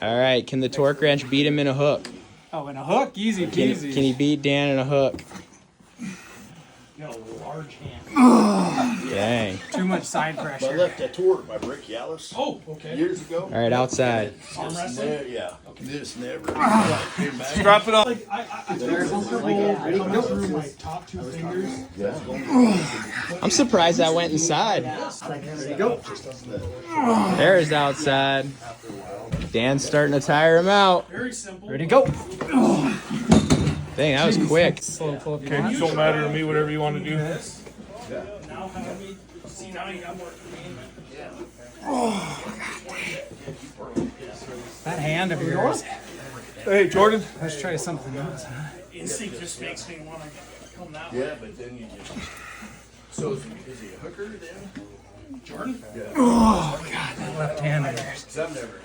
All right, can the torque wrench beat him in a hook? Oh, and a hook? Easy peasy. Can he beat Dan in a hook? You got a large hand. Dang. Too much side I pressure. left that tour at my brick Yalis Oh, okay. years ago. All right, outside. Arm wrestling? Yeah. Just never. Drop it on. Like, I feel comfortable coming through my top two fingers. I'm surprised that went inside. There's outside. Dan's starting to tire him out. Very simple. Ready, go. Dang, that was quick. Slow pull. Okay, don't matter to me, whatever you want to do. Now have me. See, now you got more for me. That hand of yours. Hey, Jordan. Let's try something else. Instinct just makes me want to come that way. Yeah, but then you just. So is he a hooker then? Jordan? That left hand of yours. Because I've never